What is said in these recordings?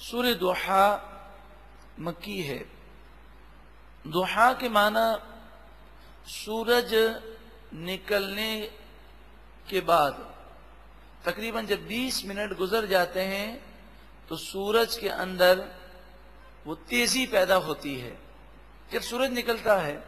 سورہ دوحا مکی ہے۔ دوحا کے معنی سورج نکلنے کے بعد تقریباً جب 20 منٹ گزر جاتے ہیں تو سورج کے اندر وہ تیزی پیدا ہوتی ہے۔ جب سورج نکلتا ہے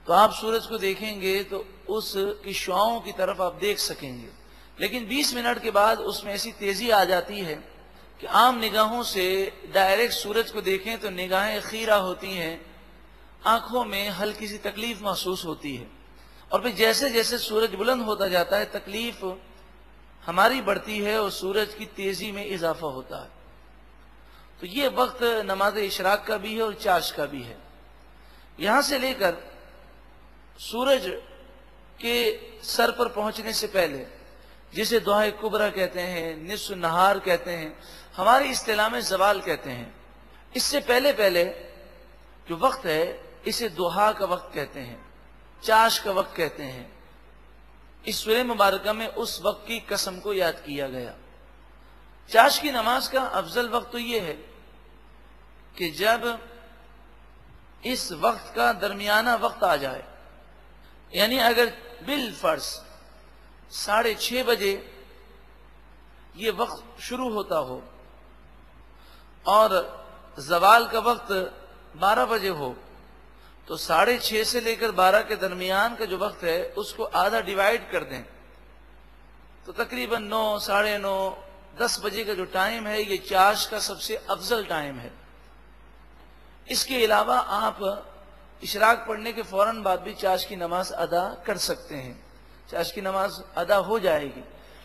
تو آپ سورج کو دیکھیں گے تو اس کی شعاؤں کی طرف آپ دیکھ سکیں گے، لیکن 20 منٹ کے بعد اس میں ایسی تیزی آ جاتی ہے کہ عام نگاہوں سے ڈائریکٹ سورج کو دیکھیں تو نگاہیں خیرہ ہوتی ہیں، آنکھوں میں ہلکی سی تکلیف محسوس ہوتی ہے، اور پھر جیسے جیسے سورج بلند ہوتا جاتا ہے تکلیف ہماری بڑھتی ہے اور سورج کی تیزی میں اضافہ ہوتا ہے۔ تو یہ وقت نماز اشراق کا بھی ہے اور چاش کا بھی ہے۔ یہاں سے لے کر سورج کے سر پر پہنچنے سے پہلے، جسے دوحہ کبریٰ کہتے ہیں، نصف نہار کہتے ہیں، ہماری اصطلاح میں زوال کہتے ہیں، اس سے پہلے پہلے جو وقت ہے اسے دوحا کا وقت کہتے ہیں، چاش کا وقت کہتے ہیں۔ اس سورہ مبارکہ میں اس وقت کی قسم کو یاد کیا گیا۔ چاش کی نماز کا افضل وقت تو یہ ہے کہ جب اس وقت کا درمیانہ وقت آ جائے، یعنی اگر بالفرض 6:30 بجے یہ وقت شروع ہوتا ہو اور زوال کا وقت 12 بجے ہو تو 6:30 سے لے کر 12 کے درمیان کا جو وقت ہے اس کو آدھا ڈیوائیڈ کر دیں تو تقریباً 9، 9:30، 10 بجے کا جو ٹائم ہے یہ چاش کا سب سے افضل ٹائم ہے۔ اس کے علاوہ آپ اشراق پڑھنے کے فوراً بعد بھی چاش کی نماز ادا کر سکتے ہیں، چاش کی نماز ادا ہو جائے گی،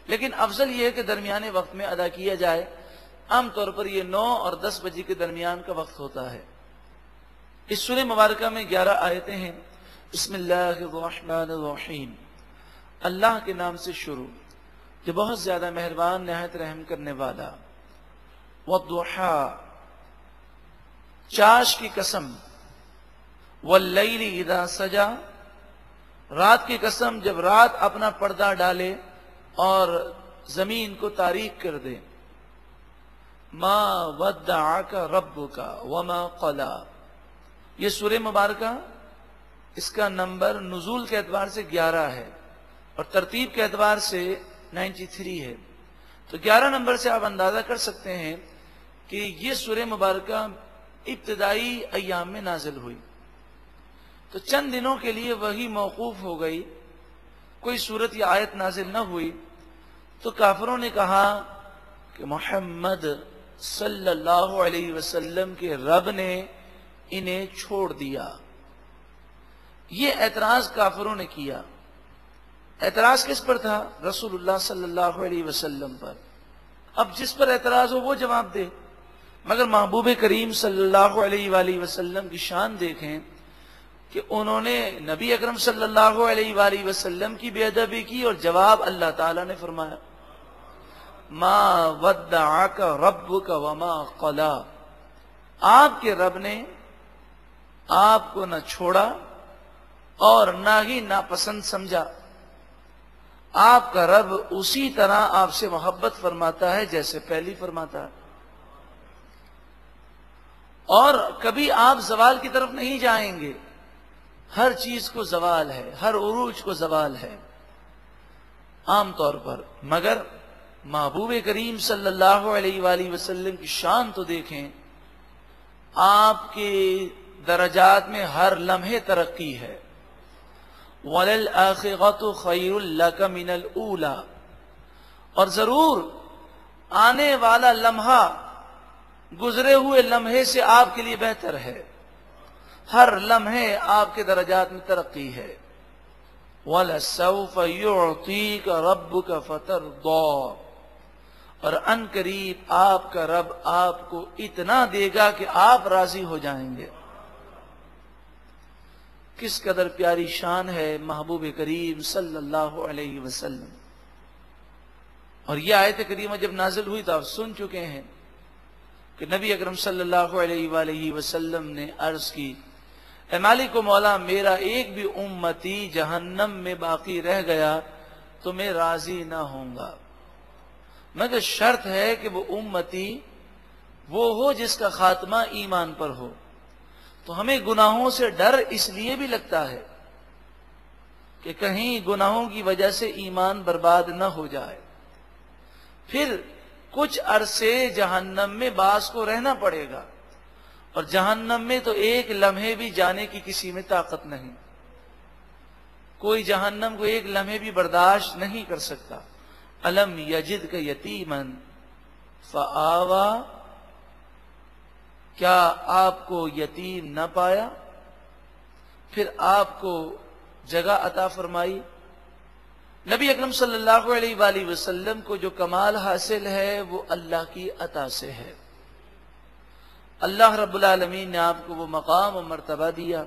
لیکن افضل یہ ہے کہ درمیانے وقت میں ادا کیا جائے۔ عام طور پر یہ 9 اور 10 بجے کے درمیان کا وقت ہوتا ہے۔ اس سورہ مبارکہ میں 11 آیتیں ہیں۔ بسم اللہ الرحمن الرحیم، اللہ کے نام سے شروع جو بہت زیادہ مہربان نہایت رحم کرنے والا۔ والضحی، چاش کی قسم، واللیل اذا سجا، رات کی قسم جب رات اپنا پردہ ڈالے اور زمین کو تاریک کر دے۔ ما ودعک ربک وما قلی، یہ سورہ مبارکہ اس کا نمبر نزول کے اعتبار سے 11 ہے اور ترتیب کے اعتبار سے 93 ہے، تو 11 نمبر سے آپ اندازہ کر سکتے ہیں کہ یہ سورہ مبارکہ ابتدائی ایام میں نازل ہوئی، تو چند دنوں کے لیے وہی موقوف ہو گئی، کوئی سورت یا آیت نازل نہ ہوئی، تو کافروں نے کہا کہ محمد صلی اللہ علیہ وسلم کے رب نے انہیں چھوڑ دیا۔ یہ اعتراض کافروں نے کیا۔ اعتراض کس پر تھا؟ رسول اللہ صلی اللہ علیہ وسلم پر۔ اب جس پر اعتراض ہو وہ جواب دے، مگر محبوب کریم صلی اللہ علیہ وآلہ وسلم کی شان دیکھیں کہ انہوں نے نبی اکرم صلی اللہ علیہ وآلہ وسلم کی بے ادبی کی اور جواب اللہ تعالیٰ نے فرمایا ما ودعک ربک وما قلی، آپ کے رب نے آپ کو نہ چھوڑا اور نہ ہی ناپسند سمجھا۔ آپ کا رب اسی طرح آپ سے محبت فرماتا ہے جیسے پہلی فرماتا ہے، اور کبھی آپ زوال کی طرف نہیں جائیں گے۔ ہر چیز کو زوال ہے، ہر عروج کو زوال ہے عام طور پر، مگر محبوب کریم صلی اللہ علیہ وآلہ وسلم کی شان تو دیکھیں، آپ کے درجات میں ہر لمحے ترقی ہے۔ وَلَلْآخِرَةُ خَيْرٌ لَكَ مِنَ الْأُولَى، اور ضرور آنے والا لمحہ گزرے ہوئے لمحے سے آپ کے لیے بہتر ہے، ہر لمحے آپ کے درجات میں ترقی ہے۔ وَلَسَوْفَ يُعْطِيكَ رَبُّكَ فَتَرْضَىٰ، اور ان قریب آپ کا رب آپ کو اتنا دے گا کہ آپ راضی ہو جائیں گے۔ کس قدر پیاری شان ہے محبوب کریم صلی اللہ علیہ وسلم۔ اور یہ آیت کریمہ جب نازل ہوئی تو آپ سن چکے ہیں کہ نبی اکرم صلی اللہ علیہ وآلہ وسلم نے عرض کی، اے مالک و مولا، میرا ایک بھی امتی جہنم میں باقی رہ گیا تو میں راضی نہ ہوں گا، مگر شرط ہے کہ وہ امتی وہ ہو جس کا خاتمہ ایمان پر ہو. تو ہمیں گناہوں سے ڈر اس لیے بھی لگتا ہے کہ کہیں گناہوں کی وجہ سے ایمان برباد نہ ہو جائے. پھر کچھ عرصے جہنم میں بعض کو رہنا پڑے گا، اور جہنم میں تو ایک لمحے بھی جانے کی کسی میں طاقت نہیں. کوئی جہنم کو ایک لمحے بھی برداشت نہیں کر سکتا. الم یجدک یتیما فآوا، کیا آپ کو یتیم نہ پایا پھر آپ کو جگہ عطا فرمائی. نبی اکرم صلی اللہ علیہ وآلہ وسلم کو جو کمال حاصل ہے وہ اللہ کی عطا سے ہے. اللہ رب العالمین نے آپ کو وہ مقام و مرتبہ دیا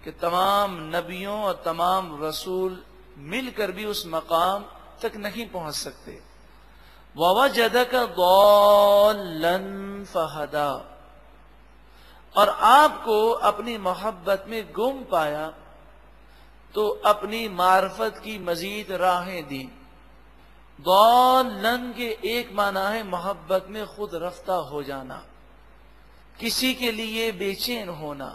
کہ تمام نبیوں اور تمام رسول مل کر بھی اس مقام تک نہیں پہنچ سکتے. وَوَجَدَكَ ضَالًّا فَهَدَىٰ، اور آپ کو اپنی محبت میں گم پایا تو اپنی معرفت کی مزید راہیں دی. ضَالًّا کے ایک معنی ہے محبت میں خود رفتہ ہو جانا، کسی کے لیے بے چین ہونا.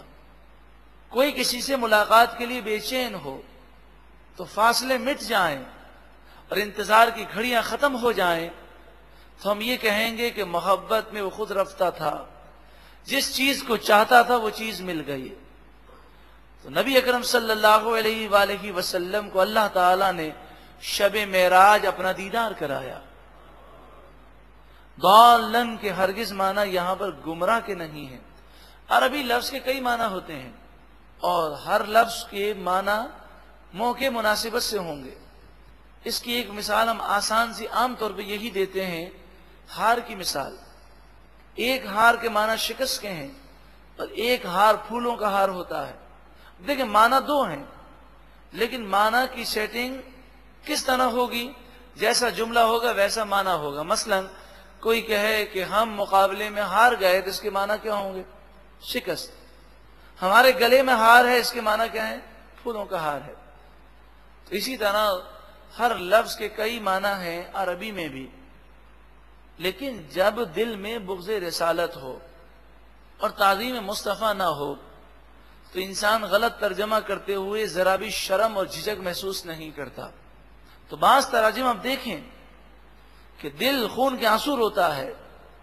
کوئی کسی سے ملاقات کے لیے بے چین ہو تو فاصلے مٹ جائیں اور انتظار کی گھڑیاں ختم ہو جائیں تو ہم یہ کہیں گے کہ محبت میں وہ خود رفتہ تھا، جس چیز کو چاہتا تھا وہ چیز مل گئی. تو نبی اکرم صلی اللہ علیہ وآلہ وسلم کو اللہ تعالی نے شب معراج اپنا دیدار کرایا. ضالن کے ہرگز معنی یہاں پر گمراہ کے نہیں ہے. عربی لفظ کے کئی معنی ہوتے ہیں اور ہر لفظ کے معنی موقع مناسبت سے ہوں گے. اس کی ایک مثال ہم آسان سی عام طور پہ یہی دیتے ہیں، ہار کی مثال. ایک ہار کے معنی شکست کے ہیں اور ایک ہار پھولوں کا ہار ہوتا ہے. دیکھیں معنی دو ہیں لیکن معنی کی سیٹنگ کس طرح ہوگی، جیسا جملہ ہوگا ویسا معنی ہوگا. مثلا کوئی کہے کہ ہم مقابلے میں ہار گئے تو اس کے معنی کیا ہوں گے؟ شکست. ہمارے گلے میں ہار ہے، اس کے معنی کیا ہے؟ پھولوں کا ہار ہے. تو اسی طرح ہر لفظ کے کئی معنی ہیں عربی میں بھی، لیکن جب دل میں بغض رسالت ہو اور تعظیم مصطفیٰ نہ ہو تو انسان غلط ترجمہ کرتے ہوئے ذرا بھی شرم اور جھجک محسوس نہیں کرتا. تو بعض تراجم آپ دیکھیں کہ دل خون کے آنسو روتا ہے.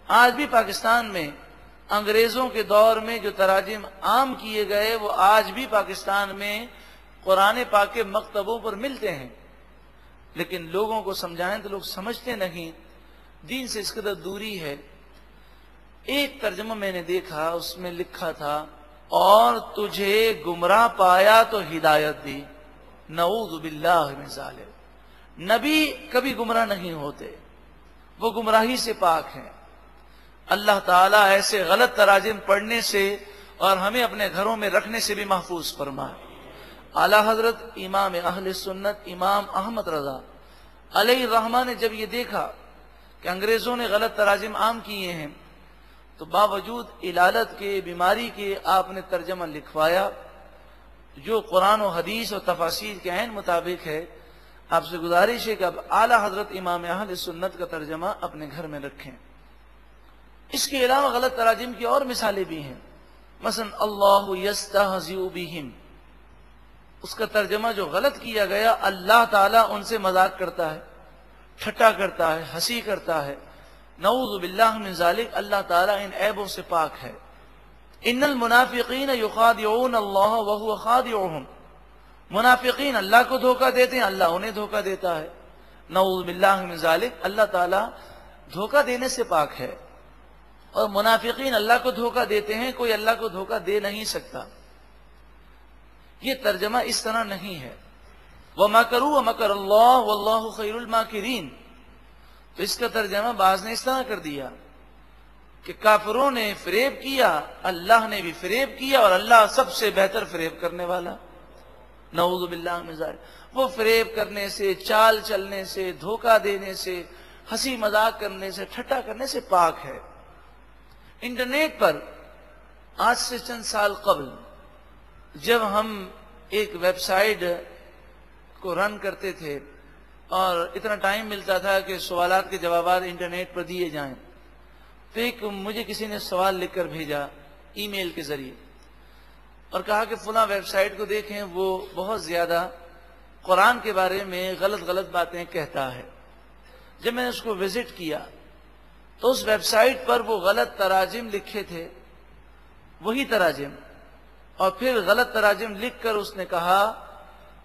آج بھی پاکستان میں انگریزوں کے دور میں جو تراجم عام کیے گئے وہ آج بھی پاکستان میں قرآن پاک کے مکتبوں پر ملتے ہیں، لیکن لوگوں کو سمجھائیں تو لوگ سمجھتے نہیں. دین سے اس قدر دوری ہے. ایک ترجمہ میں نے دیکھا، اس میں لکھا تھا اور تجھے گمراہ پایا تو ہدایت دی. نعوذ باللہ من ذالک. نبی کبھی گمراہ نہیں ہوتے، وہ گمراہی سے پاک ہیں. اللہ تعالیٰ ایسے غلط تراجم پڑھنے سے اور ہمیں اپنے گھروں میں رکھنے سے بھی محفوظ فرمائے. اعلیٰ حضرت امام اہل سنت امام احمد رضا علیہ الرحمہ نے جب یہ دیکھا کہ انگریزوں نے غلط تراجم عام کیے ہیں تو باوجود علالت کے، بیماری کے، آپ نے ترجمہ لکھوایا جو قرآن و حدیث اور تفاسیر کے عین مطابق ہے. آپ سے گزارش ہے کہ اب اعلیٰ حضرت امام اہل سنت کا ترجمہ اپنے گھر میں رکھیں. اس کے علاوہ غلط تراجم کی اور مثالیں بھی ہیں. مثلا اللہ یستہزئ بہم، اس کا ترجمہ جو غلط کیا گیا، اللہ تعالیٰ ان سے مذاق کرتا ہے، ٹھٹا کرتا ہے، ہنسی کرتا ہے. نعوذ باللہ من ذالک. اللہ تعالیٰ ان عیبوں سے پاک ہے. ان المنافقین یخادعون اللہ وہو خادعہم، منافقین اللہ کو دھوکہ دیتے ہیں، اللہ انہیں دھوکہ دیتا ہے. نعوذ باللہ من ذالک. اللہ تعالیٰ دھوکہ دینے سے پاک ہے اور منافقین اللہ کو دھوکہ دیتے ہیں، کوئی اللہ کو دھوکہ دے نہیں سکتا. یہ ترجمہ اس طرح نہیں ہے. وَمَكَرُوا وَمَكَرَ اللَّهُ وَاللَّهُ خَيْرُ الْمَاكِرِينَ. تو اس کا ترجمہ بعض نے اس طرح کر دیا کہ کافروں نے فریب کیا، اللہ نے بھی فریب کیا اور اللہ سب سے بہتر فریب کرنے والا. نعوذ باللہ من ذالک. وہ فریب کرنے سے، چال چلنے سے، دھوکہ دینے سے، ہنسی مذاق کرنے سے، ٹھٹا کرنے سے پاک ہے. انٹرنیٹ پر آج سے چند سال قبل جب ہم ایک ویب سائٹ کو رن کرتے تھے اور اتنا ٹائم ملتا تھا کہ سوالات کے جوابات انٹرنیٹ پر دیے جائیں، تو ایک مجھے کسی نے سوال لکھ کر بھیجا ای میل کے ذریعے اور کہا کہ فلاں ویب سائٹ کو دیکھیں، وہ بہت زیادہ قرآن کے بارے میں غلط باتیں کہتا ہے۔ جب میں نے اس کو وزٹ کیا تو اس ویب سائٹ پر وہ غلط تراجم لکھے تھے، وہی تراجم، اور پھر غلط تراجم لکھ کر اس نے کہا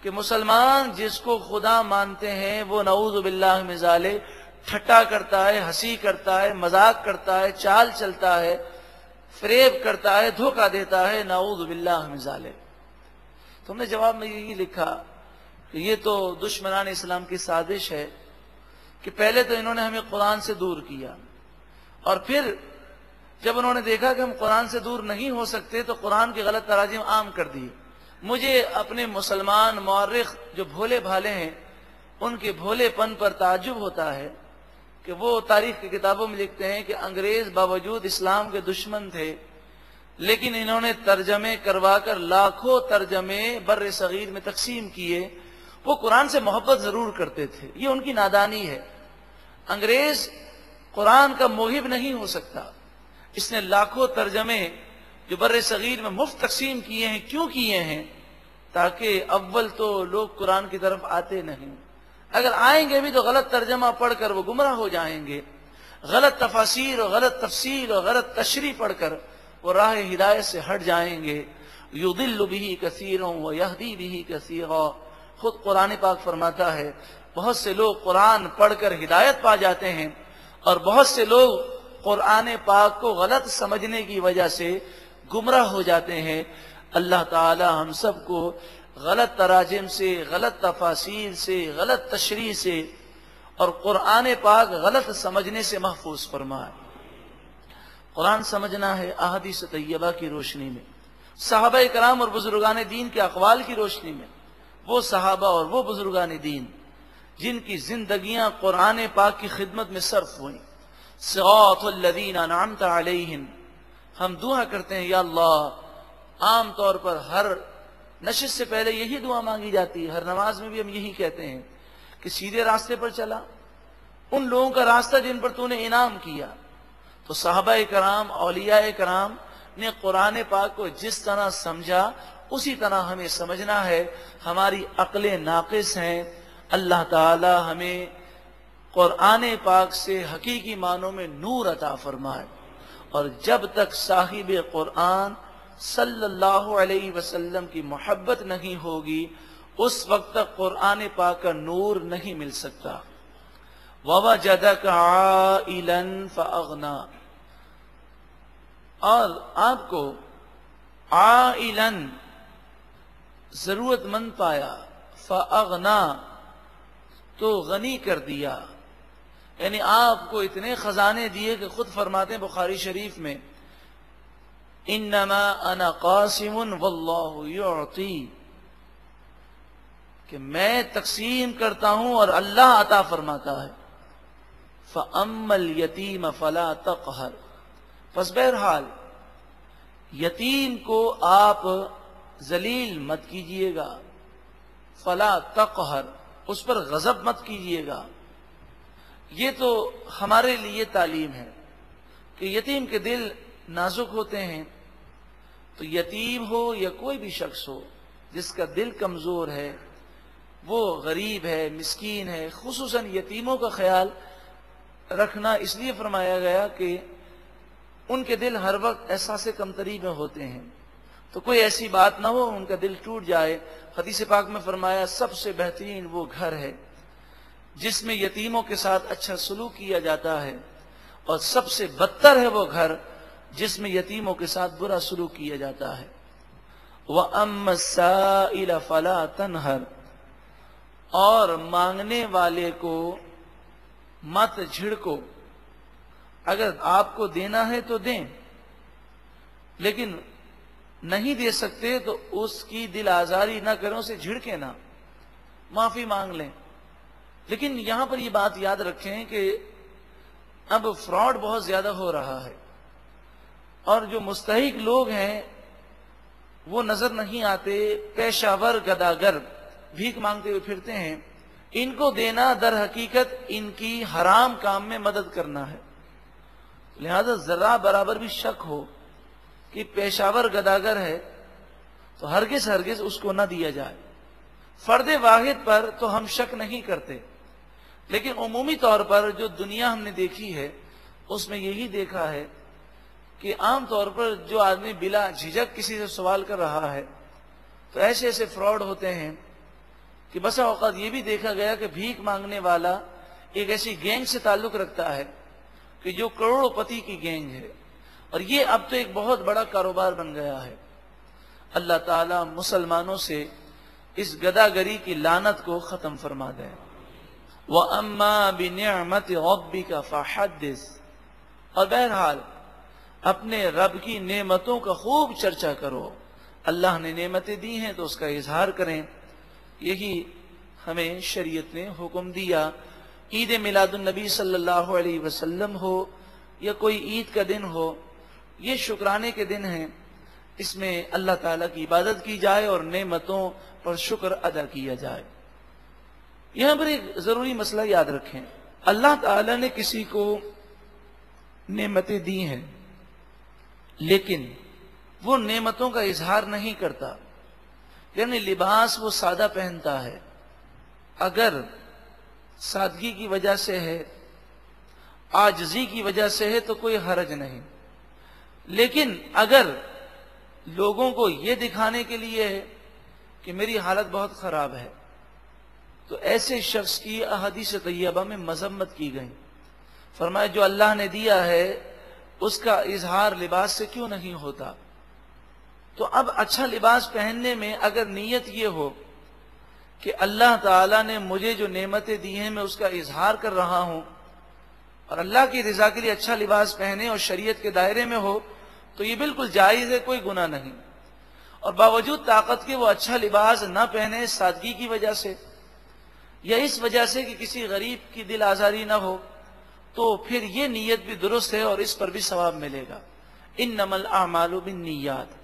کہ مسلمان جس کو خدا مانتے ہیں وہ نعوذ باللہ من ذالک ٹھٹا کرتا ہے، ہنسی کرتا ہے، مذاق کرتا ہے، چال چلتا ہے، فریب کرتا ہے، دھوکہ دیتا ہے، نعوذ باللہ من ذالک۔ تو ہم نے جواب میں یہی لکھا کہ یہ تو دشمنان اسلام کی سازش ہے کہ پہلے تو انہوں نے ہمیں قرآن سے دور کیا، اور پھر جب انہوں نے دیکھا کہ ہم قرآن سے دور نہیں ہو سکتے تو قرآن کے غلط تراجم عام کر دیے۔ مجھے اپنے مسلمان مورخ جو بھولے بھالے ہیں ان کے بھولے پن پر تعجب ہوتا ہے کہ وہ تاریخ کی کتابوں میں لکھتے ہیں کہ انگریز باوجود اسلام کے دشمن تھے، لیکن انہوں نے ترجمے کروا کر لاکھوں ترجمے بر صغیر میں تقسیم کیے۔ وہ قرآن سے محبت ضرور کرتے تھے، یہ ان کی نادانی ہے۔ انگریز قرآن کا محب نہیں ہو سکتا، اس نے لاکھوں ترجمے جو بر صغیر میں مفت تقسیم کیے ہیں، کیوں کیے ہیں؟ تاکہ اول تو لوگ قرآن کی طرف آتے نہیں، اگر آئیں گے بھی تو غلط ترجمہ پڑھ کر وہ گمراہ ہو جائیں گے، غلط تفاسیر اور غلط تفسیر اور غلط تشریح پڑھ کر وہ راہ ہدایت سے ہٹ جائیں گے۔ یضل بہ کثیرا ویہدی بہ کثیرا، خود قرآن پاک فرماتا ہے بہت سے لوگ قرآن پڑھ کر ہدایت پا جاتے ہیں اور بہت سے لوگ قرآن پاک کو غلط سمجھنے کی وجہ سے گمراہ ہو جاتے ہیں۔ اللہ تعالی ہم سب کو غلط تراجم سے، غلط تفاسیر سے، غلط تشریح سے اور قرآن پاک غلط سمجھنے سے محفوظ فرمائے۔ قرآن سمجھنا ہے احادیث طیبہ کی روشنی میں، صحابہ کرام اور بزرگان دین کے اقوال کی روشنی میں، وہ صحابہ اور وہ بزرگان دین جن کی زندگیاں قرآن پاک کی خدمت میں صرف ہوئیں۔ صراط الذین انعمت علیہم، ہم دعا کرتے ہیں یا اللہ، عام طور پر ہر نشست سے پہلے یہی دعا مانگی جاتی ہے، ہر نماز میں بھی ہم یہی کہتے ہیں کہ سیدھے راستے پر چلا، ان لوگوں کا راستہ جن پر تو نے انعام کیا۔ تو صحابہ کرام، اولیاء کرام نے قرآن پاک کو جس طرح سمجھا اسی طرح ہمیں سمجھنا ہے۔ ہماری عقلیں ناقص ہیں، اللہ تعالی ہمیں قرآن پاک سے حقیقی معنوں میں نور عطا فرمائے، اور جب تک صاحب قرآن صلی اللہ علیہ وسلم کی محبت نہیں ہوگی اس وقت تک قرآن پاک کا نور نہیں مل سکتا۔ وَوَجَدَكَ عَائِلًا فَأَغْنَى، اور آپ کو عائلاً ضرورت مند پایا، فَأَغْنَى تو غنی کر دیا، یعنی آپ کو اتنے خزانے دیے کہ خود فرماتے ہیں بخاری شریف میں انما انا قاسم واللہ یعطی، کہ میں تقسیم کرتا ہوں اور اللہ عطا فرماتا ہے۔ فَأَمَّا الْيَتِيمَ فَلَا تَقْهَرْ، پس بہرحال یتیم کو آپ ذلیل مت کیجئے گا، فَلَا تَقْهَرْ، اس پر غضب مت کیجئے گا۔ یہ تو ہمارے لیے تعلیم ہے کہ یتیم کے دل نازک ہوتے ہیں، تو یتیم ہو یا کوئی بھی شخص ہو جس کا دل کمزور ہے، وہ غریب ہے، مسکین ہے، خصوصاً یتیموں کا خیال رکھنا اس لیے فرمایا گیا کہ ان کے دل ہر وقت احساس کمتری میں ہوتے ہیں، تو کوئی ایسی بات نہ ہو ان کا دل ٹوٹ جائے۔ حدیث پاک میں فرمایا سب سے بہترین وہ گھر ہے جس میں یتیموں کے ساتھ اچھا سلوک کیا جاتا ہے، اور سب سے بدتر ہے وہ گھر جس میں یتیموں کے ساتھ برا سلوک کیا جاتا ہے۔ وَأَمَّا السَّائِلَ فَلَا تَنْهَرْ، اور مانگنے والے کو مت جھڑکو، اگر آپ کو دینا ہے تو دیں، لیکن نہیں دے سکتے تو اس کی دل آزاری نہ کریں، اسے جھڑکیں نہ، معافی مانگ لیں۔ لیکن یہاں پر یہ بات یاد رکھیں کہ اب فراڈ بہت زیادہ ہو رہا ہے، اور جو مستحق لوگ ہیں وہ نظر نہیں آتے، پیشہ ور گداگر بھیک مانگتے ہوئے پھرتے ہیں، ان کو دینا در حقیقت ان کی حرام کام میں مدد کرنا ہے۔ لہذا ذرہ برابر بھی شک ہو کہ پیشاور گداگر ہے تو ہرگز ہرگز اس کو نہ دیا جائے. فرد واحد پر تو ہم شک نہیں کرتے، لیکن عمومی طور پر جو دنیا ہم نے دیکھی ہے اس میں یہی دیکھا ہے کہ عام طور پر جو آدمی بلا جھجک کسی سے سوال کر رہا ہے تو ایسے ایسے فراڈ ہوتے ہیں کہ بسا اوقات یہ بھی دیکھا گیا کہ بھیک مانگنے والا ایک ایسی گینگ سے تعلق رکھتا ہے کہ جو کروڑوں پتی کی گینگ ہے، اور یہ اب تو ایک بہت بڑا کاروبار بن گیا ہے. اللہ تعالیٰ مسلمانوں سے اس گداگری کی لعنت کو ختم فرما دے. وَأَمَّا بِنِعْمَةِ رَبِّكَ فَحَدِّثْ، اور بہرحال اپنے رب کی نعمتوں کا خوب چرچا کرو. اللہ نے نعمتیں دی ہیں تو اس کا اظہار کریں. یہی ہمیں شریعت نے حکم دیا. عید میلاد النبی صلی اللہ علیہ وسلم ہو یا کوئی عید کا دن ہو، یہ شکرانے کے دن ہیں. اس میں اللہ تعالیٰ کی عبادت کی جائے اور نعمتوں پر شکر ادا کیا جائے. یہاں پر ایک ضروری مسئلہ یاد رکھیں. اللہ تعالیٰ نے کسی کو نعمتیں دی ہیں لیکن وہ نعمتوں کا اظہار نہیں کرتا، یعنی لباس وہ سادہ پہنتا ہے. اگر سادگی کی وجہ سے ہے، عاجزی کی وجہ سے ہے تو کوئی حرج نہیں، لیکن اگر لوگوں کو یہ دکھانے کے لیے ہے کہ میری حالت بہت خراب ہے تو ایسے شخص کی احادیث طیبہ میں مذمت کی گئی. فرمایا جو اللہ نے دیا ہے اس کا اظہار لباس سے کیوں نہیں ہوتا؟ تو اب اچھا لباس پہننے میں اگر نیت یہ ہو کہ اللہ تعالیٰ نے مجھے جو نعمتیں دی ہیں میں اس کا اظہار کر رہا ہوں اور اللہ کی رضا کے لیے اچھا لباس پہنے اور شریعت کے دائرے میں ہو تو یہ بالکل جائز ہے، کوئی گناہ نہیں. اور باوجود طاقت کے وہ اچھا لباس نہ پہنے سادگی کی وجہ سے یا اس وجہ سے کہ کسی غریب کی دل آزاری نہ ہو، تو پھر یہ نیت بھی درست ہے اور اس پر بھی ثواب ملے گا. انما الاعمال بالنیات.